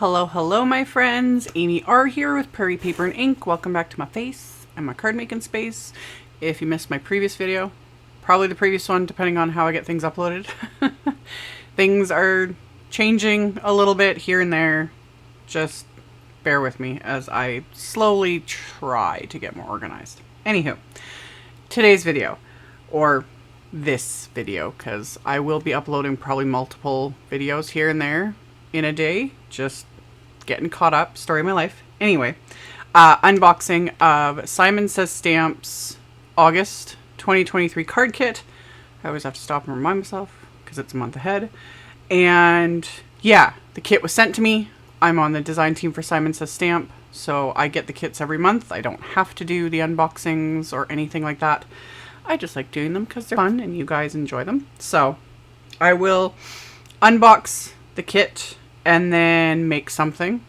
Hello, hello, my friends. AmyR here with Prairie Paper and Ink. Welcome back to my face and my card making space. If you missed my previous video, probably the previous one, depending on how I get things uploaded. Things are changing a little bit here and there. Just bear with me as I slowly try to get more organized. Anywho, today's video, or this video, because I will be uploading probably multiple videos here and there in a day, just getting caught up, story of my life. Anyway, unboxing of Simon Says Stamps August 2023 card kit. I always have to stop and remind myself because it's a month ahead. And yeah, the kit was sent to me. I'm on the design team for Simon Says Stamp, so I get the kits every month. I don't have to do the unboxings or anything like that. I just like doing them because they're fun and you guys enjoy them. So I will unbox the kit and then make something.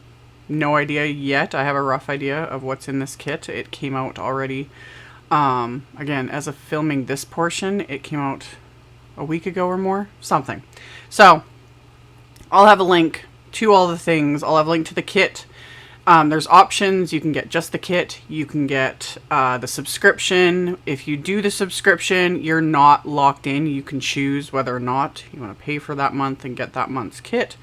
No idea yet. I have a rough idea of what's in this kit. It came out already. Again, as of filming this portion, it came out a week ago or more. Something. So I'll have a link to all the things. I'll have a link to the kit. There's options. You can get just the kit. You can get the subscription. If you do the subscription, you're not locked in. You can choose whether or not you want to pay for that month and get that month's kit.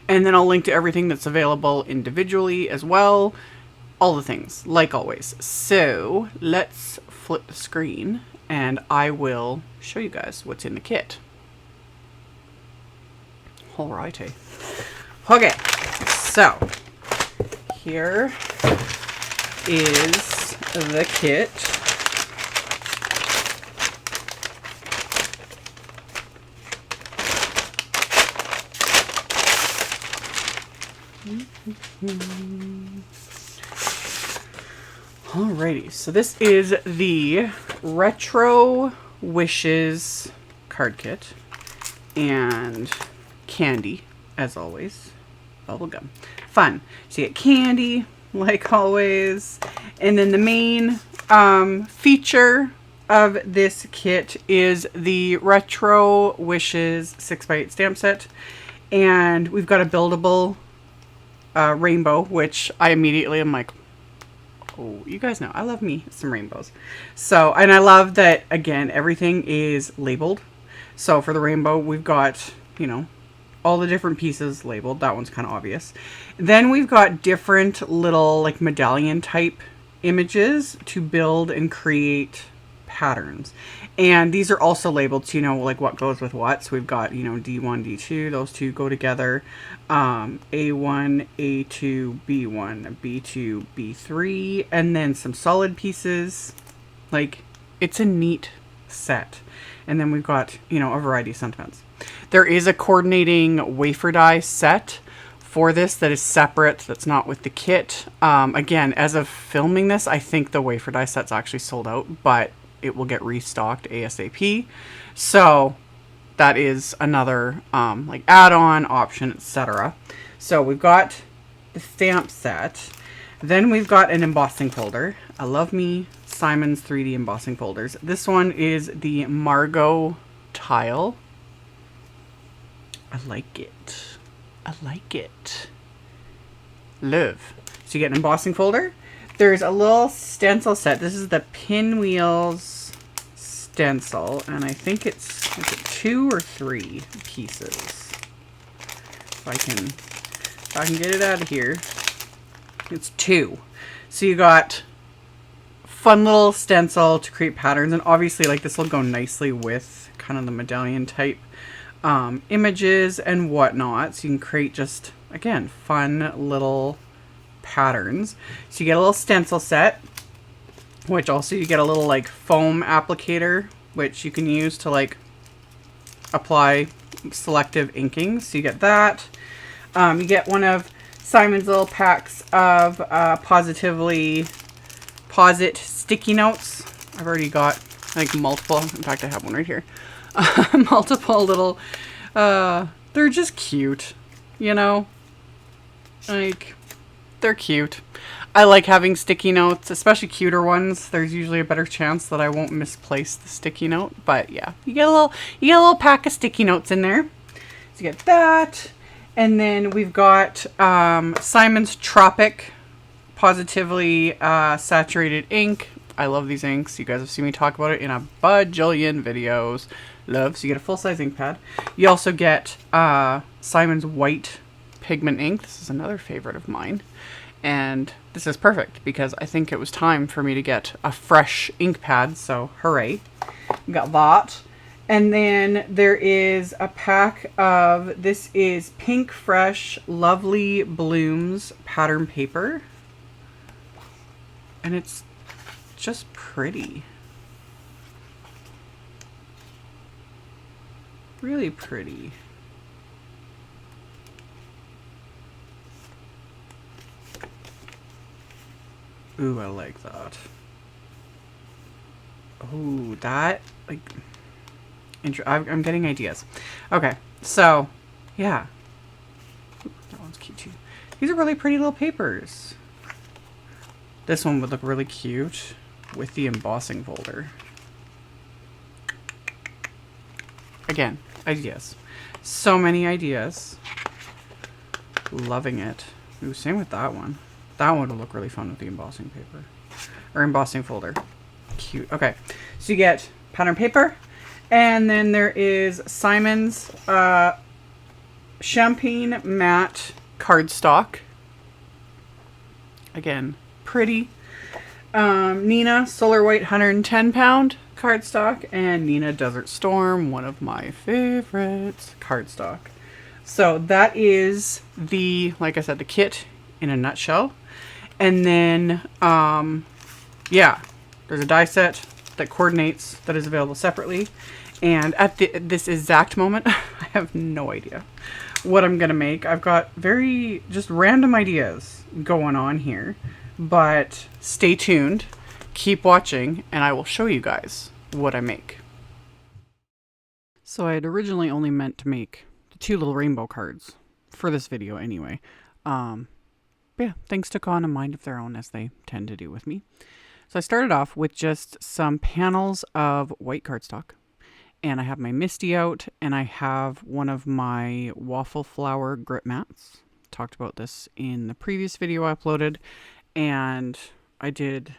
And then I'll link to everything that's available individually as well. All the things, like always. So let's flip the screen and I will show you guys what's in the kit. Alrighty. Okay, so here is the kit. Alrighty, so this is the Retro Wishes card kit and candy, as always. Bubblegum. Fun. So you get candy, like always. And then the main feature of this kit is the Retro Wishes 6x8 stamp set. And we've got a buildable rainbow, which I immediately am like, oh, you guys know, I love me some rainbows. So, and I love that, again, everything is labeled. So for the rainbow, we've got, you know, all the different pieces labeled. That one's kind of obvious. Then we've got different little like medallion type images to build and create patterns. And these are also labeled so you know like what goes with what. So we've got, you know, D1, D2, those two go together. A1, A2, B1, B2, B3, and then some solid pieces. Like, it's a neat set. And then we've got, you know, a variety of sentiments. There is a coordinating wafer die set for this that is separate, that's not with the kit. Again, as of filming this, I think the wafer die set's actually sold out, but it will get restocked ASAP. So that is another like add-on option, etc. So we've got the stamp set. Then we've got an embossing folder. I love me Simon's 3D embossing folders. This one is the Margot tile. I like it. I like it. Love. So you get an embossing folder. There's a little stencil set. This is the Pinwheels stencil, and I think it's, is it 2 or 3 pieces? If I can get it out of here. It's 2. So you got fun little stencil to create patterns, and obviously like this will go nicely with kind of the medallion type images and whatnot. So you can create just, again, fun little patterns. So you get a little stencil set, which also you get a little like foam applicator, which you can use to like apply selective inking. So you get that. You get one of Simon's little packs of Pawsitively Pawsit sticky notes. I've already got like multiple. In fact, I have one right here. Multiple little, they're just cute, you know, like, they're cute. I like having sticky notes, especially cuter ones. There's usually a better chance that I won't misplace the sticky note, but yeah, you get a little pack of sticky notes in there. So you get that, And then we've got Simon's Tropic Positively Saturated Ink. I love these inks. You guys have seen me talk about it in a bajillion videos. Love. So you get a full-size ink pad. You also get Simon's White Pigment ink. This is another favorite of mine. And this is perfect because I think it was time for me to get a fresh ink pad. So hooray. We got that. And then there is a pack of, this is PinkFresh Lovely Blooms pattern paper. And it's just pretty. Really pretty. Ooh, I like that. Oh, that, like... I'm getting ideas. Okay, so, yeah. Ooh, that one's cute too. These are really pretty little papers. This one would look really cute with the embossing folder. Again, ideas. So many ideas. Loving it. Ooh, same with that one. That one will look really fun with the embossing paper. Or embossing folder. Cute. Okay, so you get pattern paper. And then there is Simon's Champagne Matte Cardstock. Again, pretty. Neenah Solar White 110 pound cardstock. And Neenah Desert Storm, one of my favorites, cardstock. So that is the, like I said, the kit in a nutshell. And then, yeah, there's a die set that coordinates that is available separately. And at this exact moment, I have no idea what I'm going to make. I've got very just random ideas going on here. But stay tuned, keep watching, and I will show you guys what I make. So I had originally only meant to make the 2 little rainbow cards for this video anyway. But yeah, things took on a mind of their own, as they tend to do with me. So I started off with just some panels of white cardstock. And I have my MISTI out, and I have one of my Waffle flower grip mats. Talked about this in the previous video I uploaded. And I did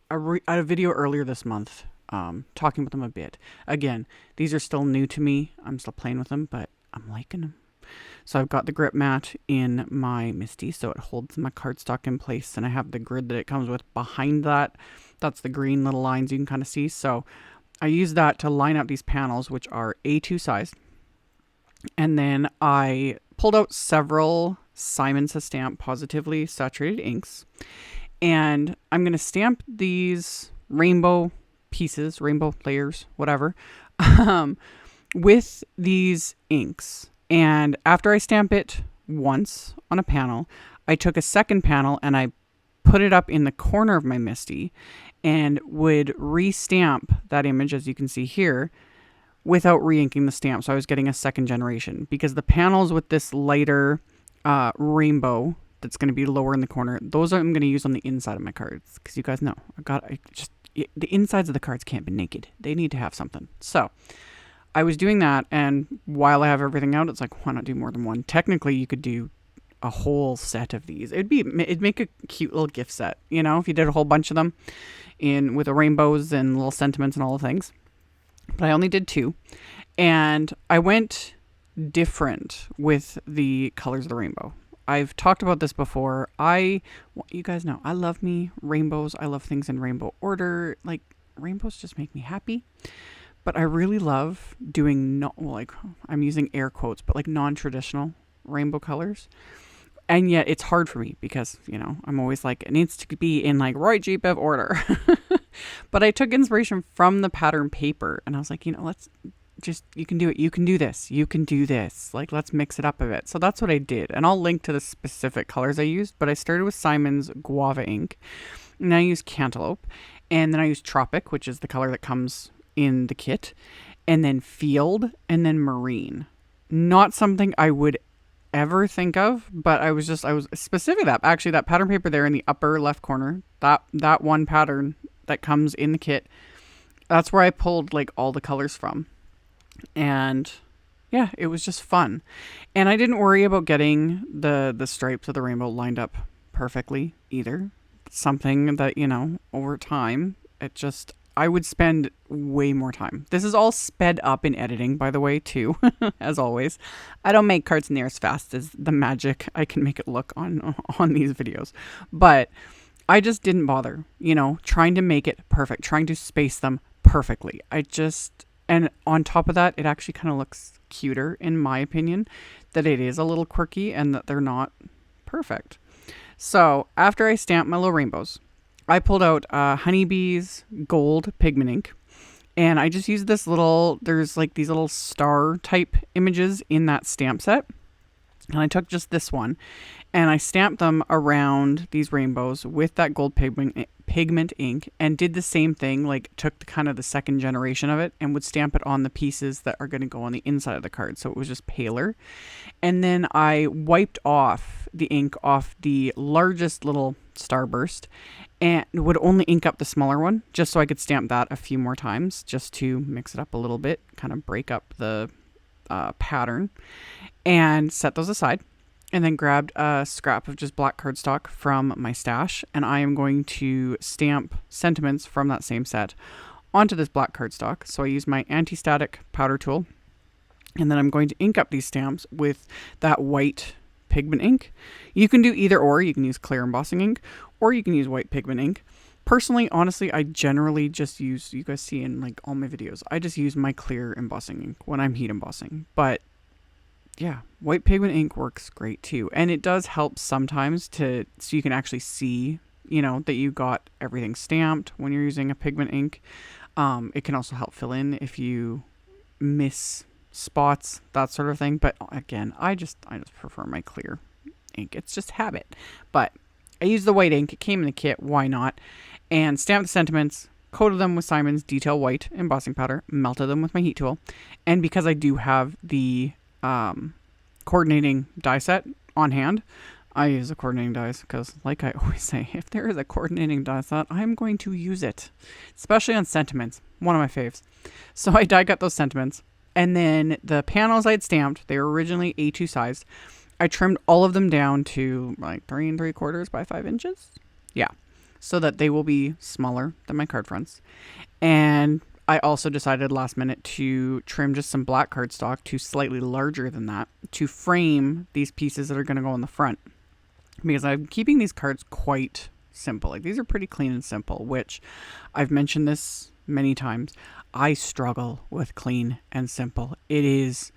a video earlier this month talking about them a bit. Again, these are still new to me. I'm still playing with them, but I'm liking them. So I've got the grip mat in my MISTI, so it holds my cardstock in place. And I have the grid that it comes with behind that. That's the green little lines you can kind of see. So I use that to line up these panels, which are A2 size. And then I pulled out several Simon Says Stamp Pawsitively saturated inks. And I'm going to stamp these rainbow pieces, rainbow layers, whatever, with these inks. And after I stamp it once on a panel, I took a second panel and I put it up in the corner of my MISTI and would re-stamp that image, as you can see here, without re-inking the stamp. So I was getting a second generation, because the panels with this lighter rainbow that's going to be lower in the corner, those I'm going to use on the inside of my cards, because you guys know the insides of the cards can't be naked. They need to have something. So I was doing that, and while I have everything out, it's like, why not do more than one? Technically, you could do a whole set of these. It'd make a cute little gift set, you know, if you did a whole bunch of them with the rainbows and little sentiments and all the things. But I only did 2, and I went different with the colors of the rainbow. I've talked about this before. You guys know, I love me rainbows. I love things in rainbow order. Like, rainbows just make me happy. But I really love doing, I'm using air quotes, but like non-traditional rainbow colors. And yet it's hard for me because, you know, I'm always like, it needs to be in like right GPEV order. But I took inspiration from the pattern paper, and I was like, you know, you can do it. You can do this. You can do this. Like, let's mix it up a bit. So that's what I did. And I'll link to the specific colors I used, but I started with Simon's Guava ink, and I used Cantaloupe, and then I used Tropic, which is the color that comes in the kit, and then Field, and then Marine. Not something I would ever think of, but I was specific that actually that pattern paper there in the upper left corner, that one pattern that comes in the kit, that's where I pulled like all the colors from. And yeah, it was just fun. And I didn't worry about getting the stripes of the rainbow lined up perfectly either. Something that, you know, over time, I would spend way more time. This is all sped up in editing, by the way, too, as always. I don't make cards near as fast as the magic I can make it look on these videos. But I just didn't bother, you know, trying to make it perfect, trying to space them perfectly. And on top of that, it actually kind of looks cuter, in my opinion, that it is a little quirky and that they're not perfect. So after I stamped my little rainbows, I pulled out Honeybee's Gold Pigment ink, and I just used there's like these little star type images in that stamp set. And I took just this one and I stamped them around these rainbows with that gold pigment ink, and did the same thing, like took kind of the second generation of it and would stamp it on the pieces that are going to go on the inside of the card. So it was just paler. And then I wiped off the ink off the largest little starburst and would only ink up the smaller one just so I could stamp that a few more times just to mix it up a little bit, kind of break up the pattern, and set those aside. And then grabbed a scrap of just black cardstock from my stash, and I am going to stamp sentiments from that same set onto this black cardstock. So I use my anti-static powder tool, and then I'm going to ink up these stamps with that white pigment ink. You can do either or. You can use clear embossing ink, or you can use white pigment ink. Personally, honestly, I generally just use, you guys see in like all my videos, I just use my clear embossing ink when I'm heat embossing. But yeah, white pigment ink works great too. And it does help sometimes so you can actually see, you know, that you got everything stamped when you're using a pigment ink. It can also help fill in if you miss spots, that sort of thing. But again, I just prefer my clear ink. It's just habit. But I used the white ink. It came in the kit. Why not? And stamped the sentiments, coated them with Simon's Detail White embossing powder, melted them with my heat tool. And because I do have the coordinating die set on hand, I use the coordinating dies because, like I always say, if there is a coordinating die set, I'm going to use it, especially on sentiments, one of my faves. So I die cut those sentiments, and then the panels I'd stamped, they were originally A2 size. I trimmed all of them down to like 3 3/4 by 5 inches. Yeah, so that they will be smaller than my card fronts. And I also decided last minute to trim just some black cardstock to slightly larger than that to frame these pieces that are going to go on the front, because I'm keeping these cards quite simple. Like, these are pretty clean and simple, which I've mentioned this many times. I struggle with clean and simple. It is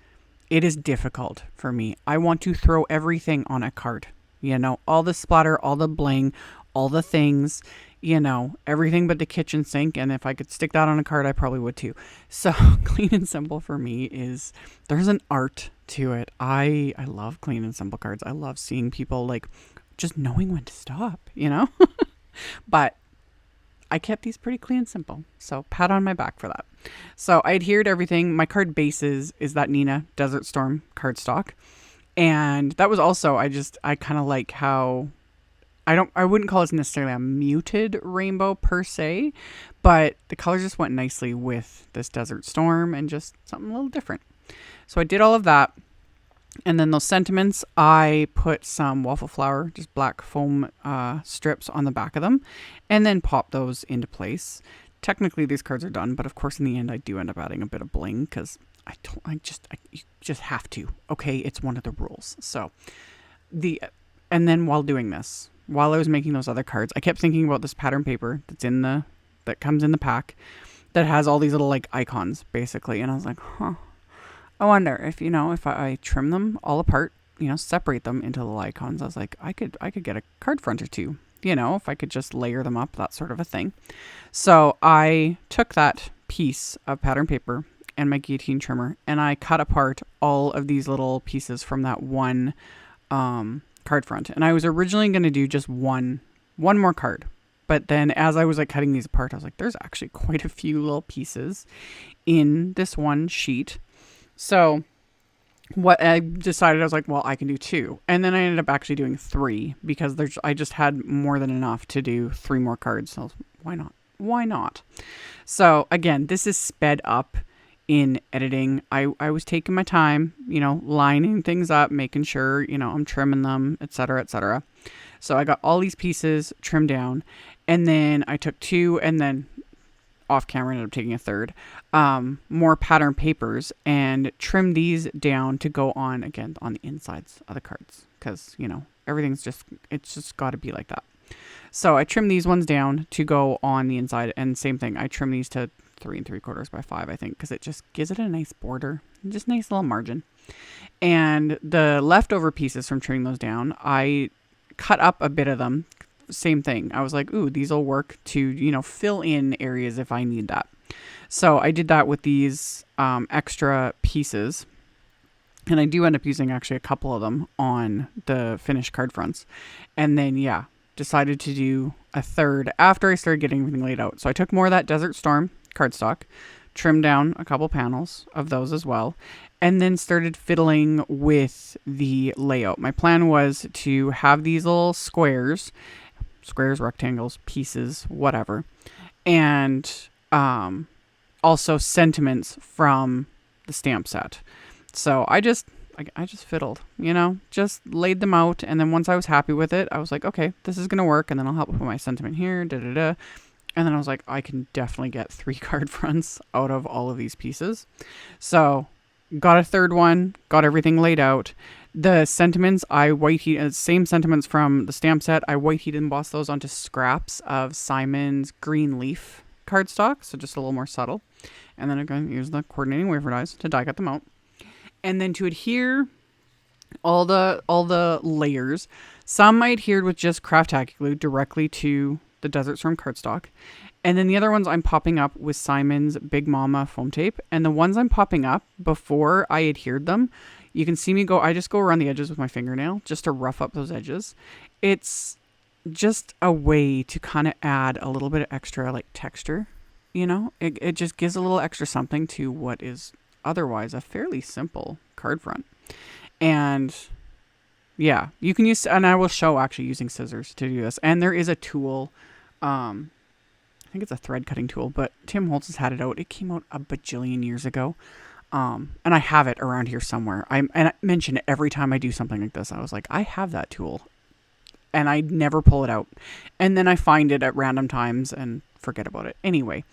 difficult for me. I want to throw everything on a card, you know, all the splatter, all the bling, all the things, you know, everything but the kitchen sink. And if I could stick that on a card, I probably would too. So clean and simple for me there's an art to it. I love clean and simple cards. I love seeing people like just knowing when to stop, you know. But I kept these pretty clean and simple, so pat on my back for that. So I adhered everything. My card bases is that Neenah Desert Storm cardstock, and that was also, I kind of like how I wouldn't call it necessarily a muted rainbow per se, but the colors just went nicely with this Desert Storm and just something a little different. So I did all of that. And then those sentiments, I put some waffle flour, just black foam strips on the back of them, and then pop those into place. Technically, these cards are done, but of course, in the end, I do end up adding a bit of bling because you just have to. Okay, it's one of the rules. So and then while doing this, while I was making those other cards, I kept thinking about this pattern paper that comes in the pack that has all these little like icons basically, and I was like, I wonder if I trim them all apart, separate them into little icons. I was like, I could get a card front or two, if I could just layer them up, that sort of a thing. So I took that piece of pattern paper and my guillotine trimmer, and I cut apart all of these little pieces from that one card front. And I was originally going to do just one more card. But then as I was like cutting these apart, I was like, there's actually quite a few little pieces in this one sheet. So what I decided, I was like, well, I can do 2. And then I ended up actually doing 3 because I just had more than enough to do 3 more cards. So why not? So again, this is sped up in editing. I was taking my time, you know, lining things up, making sure, you know, I'm trimming them, etc., etc. So I got all these pieces trimmed down, and then I took two, and then off camera ended up taking a third, more pattern papers, and trimmed these down to go on, again, on the insides of the cards, because, you know, it's just got to be like that. So I trimmed these ones down to go on the inside, and same thing, I trimmed these to 3 3/4 by 5, I think, because it just gives it a nice border, just nice little margin. And the leftover pieces from trimming those down, I cut up a bit of them. Same thing. I was like, ooh, these will work to, you know, fill in areas if I need that. So I did that with these extra pieces. And I do end up using actually a couple of them on the finished card fronts. And then, yeah, decided to do a third after I started getting everything laid out. So I took more of that Desert Storm cardstock, trimmed down a couple panels of those as well, and then started fiddling with the layout. My plan was to have these little squares, rectangles, pieces, whatever, and also sentiments from the stamp set. So I just fiddled, you know, just laid them out, and then once I was happy with it, I was like, okay, this is gonna work, and then I'll help put my sentiment here, and then I was like, I can definitely get 3 card fronts out of all of these pieces. So got a third one, got everything laid out. The sentiments, I white heat, same sentiments from the stamp set. I white heat embossed those onto scraps of Simon's green leaf cardstock, so just a little more subtle. And then I'm going to use the coordinating wafer dies to die cut them out. And then to adhere all the layers, some I adhered with just craft tacky glue directly to the Desert Storm cardstock. And then the other ones I'm popping up with Simon's Big Mama foam tape. And the ones I'm popping up before I adhered them, you can see me go, I just go around the edges with my fingernail just to rough up those edges. It's just a way to kind of add a little bit of extra like texture, you know? It just gives a little extra something to what is otherwise a fairly simple card front. And yeah, you can use, and I will show actually using scissors to do this. And there is a tool, I think it's a thread cutting tool, but Tim Holtz has had it out. It came out a bajillion years ago. And I have it around here somewhere. And I mention it every time I do something like this. I was like, I have that tool, and I never pull it out. And then I find it at random times and forget about it. Anyway,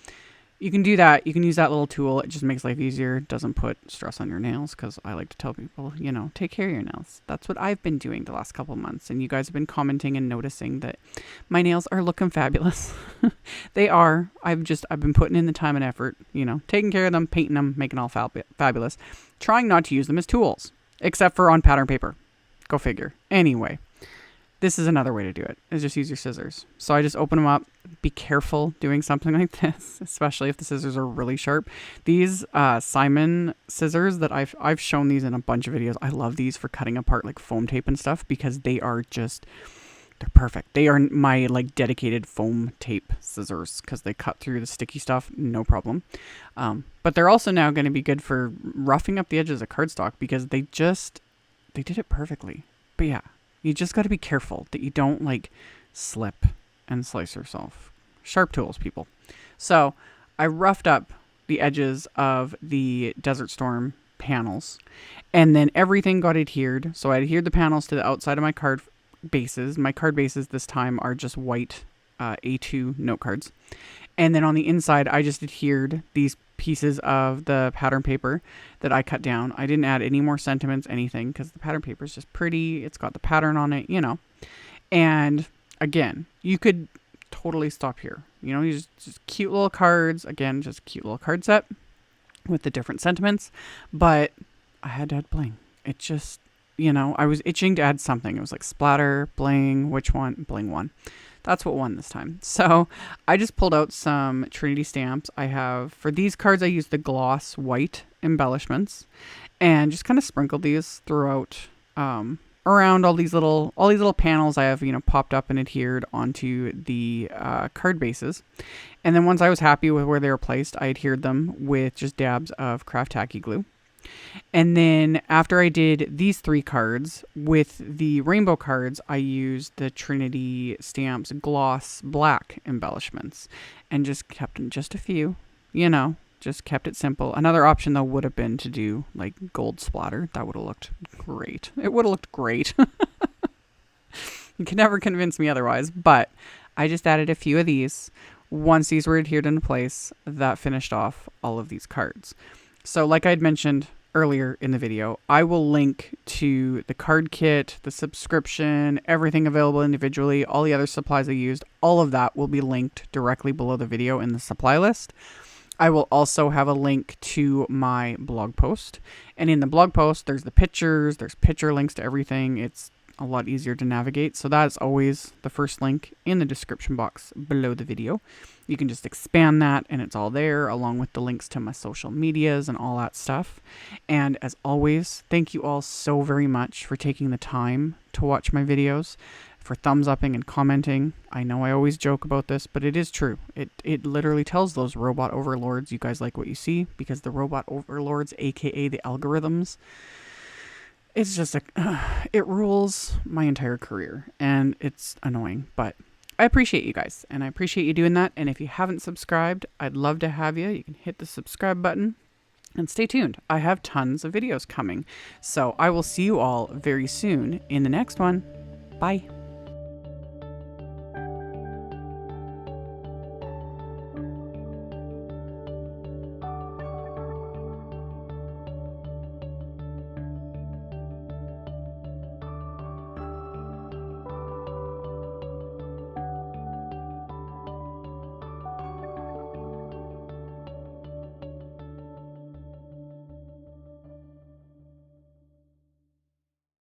you can do that. You can use that little tool. It just makes life easier. It doesn't put stress on your nails, because I like to tell people, you know, take care of your nails. That's what I've been doing the last couple of months. And you guys have been commenting and noticing that my nails are looking fabulous. They are. I've been putting in the time and effort, you know, taking care of them, painting them, making all fabulous. Trying not to use them as tools, except for on pattern paper. Go figure. Anyway, this is another way to do it, is just use your scissors. So I just open them up. Be careful doing something like this, especially if the scissors are really sharp. These Simon scissors that I've shown these in a bunch of videos. I love these for cutting apart like foam tape and stuff, because they're perfect. They are my like dedicated foam tape scissors, because they cut through the sticky stuff, no problem. But they're also now going to be good for roughing up the edges of cardstock, because they did it perfectly. But yeah, you just got to be careful that you don't like slip and slice yourself. Sharp tools, people. So I roughed up the edges of the Desert Storm panels, and then everything got adhered. So I adhered the panels to the outside of my card bases. My card bases this time are just white A2 note cards. And then on the inside, I just adhered these pieces of the pattern paper that I cut down. I didn't add any more sentiments, anything, because the pattern paper is just pretty. It's got the pattern on it, you know. And again, you could totally stop here. You know, you just cute little cards. Again, just cute little card set with the different sentiments. But I had to add bling. It just, you know, I was itching to add something. It was like splatter, bling, which one? Bling one. That's what won this time. So I just pulled out some Trinity stamps. I have, for these cards, I used the gloss white embellishments, and just kind of sprinkled these throughout, around all these little panels I have, you know, popped up and adhered onto the card bases. And then once I was happy with where they were placed, I adhered them with just dabs of craft tacky glue. And then after I did these 3 cards with the rainbow cards, I used the Trinity Stamps gloss black embellishments, and just kept in just a few, you know, just kept it simple. Another option though would have been to do like gold splatter. That would have looked great. It would have looked great. You can never convince me otherwise, but I just added a few of these. Once these were adhered into place, that finished off all of these cards. So like I'd mentioned earlier in the video, I will link to the card kit, the subscription, everything available individually, all the other supplies I used, all of that will be linked directly below the video in the supply list. I will also have a link to my blog post. And in the blog post, there's the pictures, there's picture links to everything. It's a lot easier to navigate. So that's always the first link in the description box below the video. You can just expand that and it's all there, along with the links to my social medias and all that stuff. And as always, thank you all so very much for taking the time to watch my videos, for thumbs upping and commenting. I know I always joke about this, but it is true. It literally tells those robot overlords you guys like what you see, because the robot overlords, aka the algorithms, it's just it rules my entire career, and it's annoying, but I appreciate you guys, and I appreciate you doing that. And if you haven't subscribed, I'd love to have you. You can hit the subscribe button and stay tuned. I have tons of videos coming, so I will see you all very soon in the next one. Bye.